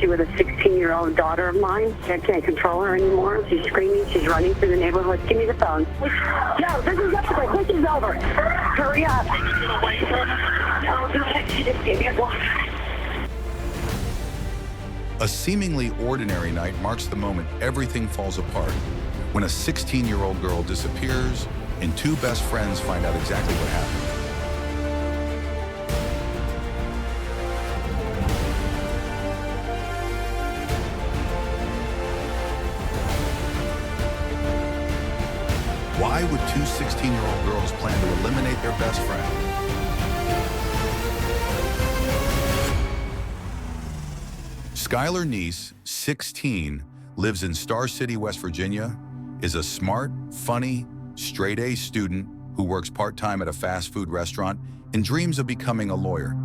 she with a 16-year-old daughter of mine. I can't control her anymore. She's screaming. She's running through the neighborhood. Give me the phone. No, this is over. This is over. Hurry up. No, she just gave me a block. A seemingly ordinary night marks the moment everything falls apart, when a 16-year-old girl disappears and two best friends find out exactly what happened. Why would two 16-year-old girls plan to eliminate their best friend? Skylar Neese, 16, lives in Star City, West Virginia, is a smart, funny, straight-A student who works part-time at a fast food restaurant and dreams of becoming a lawyer.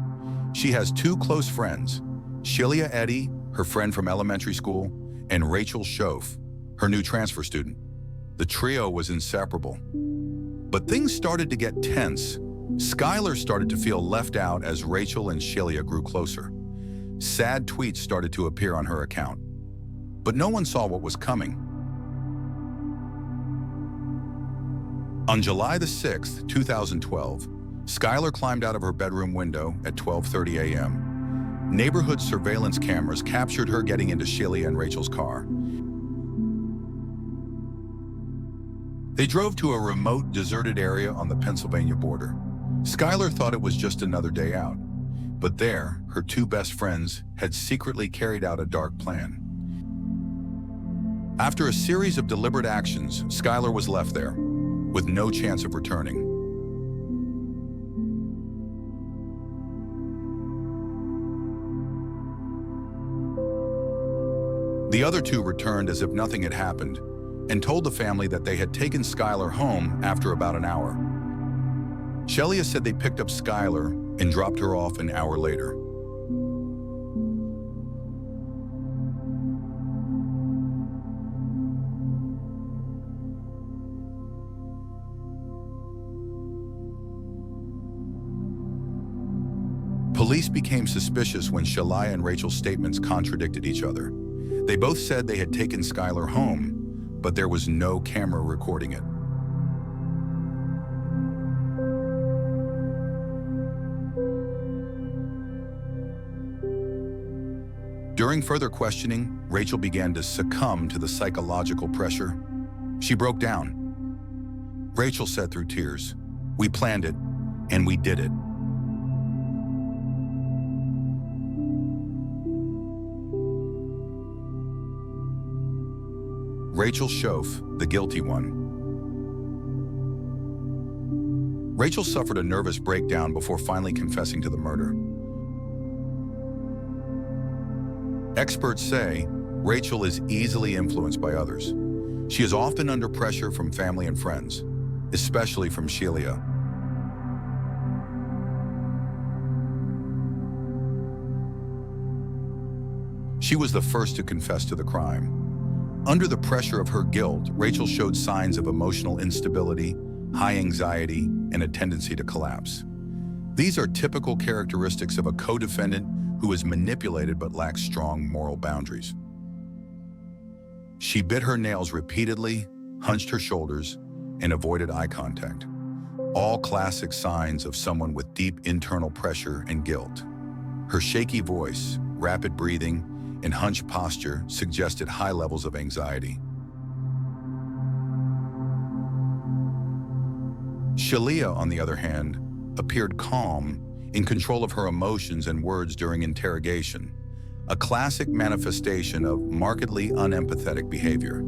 She has two close friends, Sheila Eddy, her friend from elementary school, and Rachel Shoul, her new transfer student. The trio was inseparable. But things started to get tense. Skylar started to feel left out as Rachel and Sheila grew closer. Sad tweets started to appear on her account. But no one saw what was coming. On July the 6th, 2012, Skylar climbed out of her bedroom window at 12:30 a.m. Neighborhood surveillance cameras captured her getting into Sheila and Rachel's car. They drove to a remote, deserted area on the Pennsylvania border. Skylar thought it was just another day out. But there, her two best friends had secretly carried out a dark plan. After a series of deliberate actions, Skylar was left there, with no chance of returning. The other two returned as if nothing had happened, and told the family that they had taken Skylar home after about an hour. Sheila said they picked up Skylar and dropped her off an hour later. Police became suspicious when Sheila and Rachel's statements contradicted each other. They both said they had taken Skylar home, but there was no camera recording it. During further questioning, Rachel began to succumb to the psychological pressure. She broke down. Rachel said through tears, "We planned it, and we did it." Rachel Shoul, the guilty one. Rachel suffered a nervous breakdown before finally confessing to the murder. Experts say Rachel is easily influenced by others. She is often under pressure from family and friends, especially from Sheila. She was the first to confess to the crime. Under the pressure of her guilt, Rachel showed signs of emotional instability, high anxiety, and a tendency to collapse. These are typical characteristics of a co-defendant who is manipulated but lacks strong moral boundaries. She bit her nails repeatedly, hunched her shoulders, and avoided eye contact. All classic signs of someone with deep internal pressure and guilt. Her shaky voice, rapid breathing, and hunched posture suggested high levels of anxiety. Sheila, on the other hand, appeared calm, in control of her emotions and words during interrogation, a classic manifestation of markedly unempathetic behavior.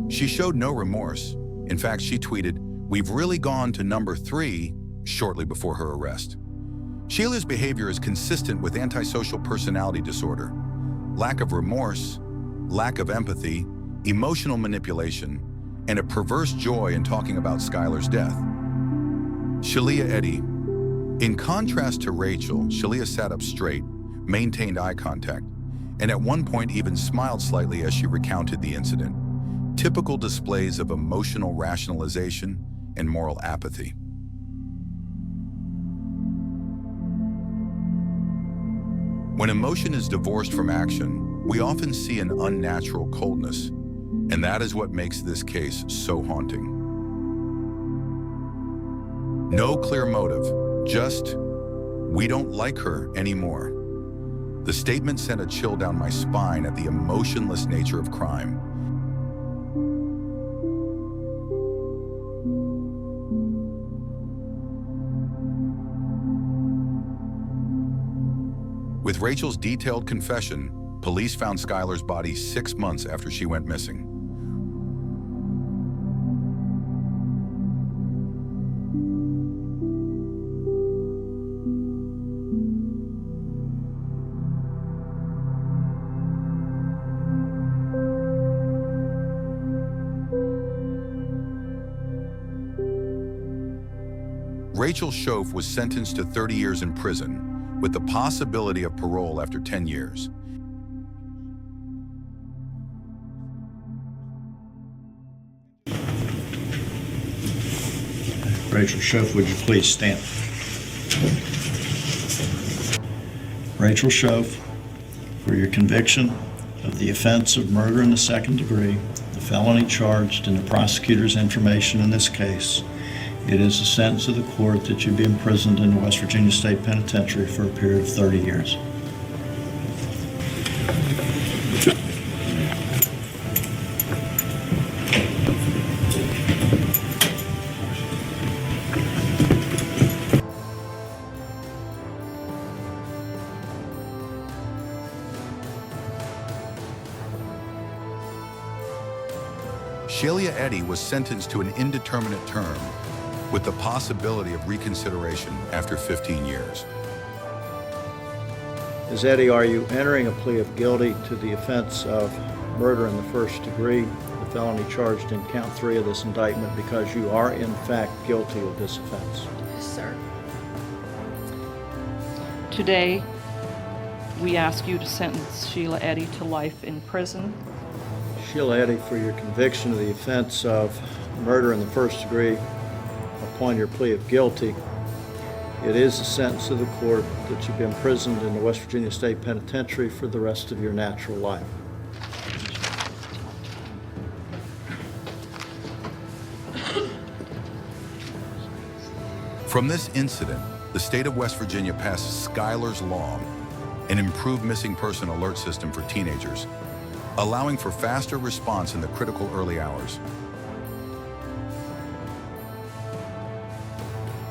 She showed no remorse. In fact, she tweeted, "We've really gone to number 3," shortly before her arrest. Sheila's behavior is consistent with antisocial personality disorder, lack of remorse, lack of empathy, emotional manipulation, and a perverse joy in talking about Skylar's death. Sheila Eddy. In contrast to Rachel, Sheila sat up straight, maintained eye contact, and at one point even smiled slightly as she recounted the incident. Typical displays of emotional rationalization and moral apathy. When emotion is divorced from action, we often see an unnatural coldness, and that is what makes this case so haunting. No clear motive, just, "We don't like her anymore." The statement sent a chill down my spine at the emotionless nature of crime. With Rachel's detailed confession, police found Skylar's body 6 months after she went missing. Rachel Shoul was sentenced to 30 years in prison, with the possibility of parole after 10 years. Rachel Shoul, would you please stand? Rachel Shoul, for your conviction of the offense of murder in the second degree, the felony charged in the prosecutor's information in this case, it is the sentence of the court that you be imprisoned in the West Virginia State Penitentiary for a period of 30 years. Sheila Eddy was sentenced to an indeterminate term, with the possibility of reconsideration after 15 years. Ms. Eddy, are you entering a plea of guilty to the offense of murder in the first degree, the felony charged in count 3 of this indictment, because you are in fact guilty of this offense? Yes, sir. Today, we ask you to sentence Sheila Eddy to life in prison. Sheila Eddy, for your conviction of the offense of murder in the first degree, upon your plea of guilty, it is the sentence of the court that you be imprisoned in the West Virginia State Penitentiary for the rest of your natural life. From this incident, the state of West Virginia passed Skylar's Law, an improved missing person alert system for teenagers, allowing for faster response in the critical early hours.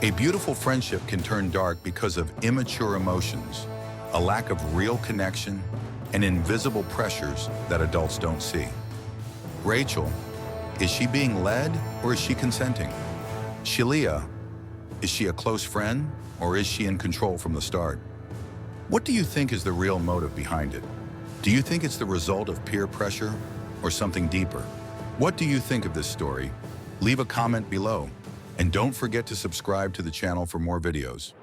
A beautiful friendship can turn dark because of immature emotions, a lack of real connection, and invisible pressures that adults don't see. Rachel, is she being led or is she consenting? Sheila, is she a close friend or is she in control from the start? What do you think is the real motive behind it? Do you think it's the result of peer pressure or something deeper? What do you think of this story? Leave a comment below. And don't forget to subscribe to the channel for more videos.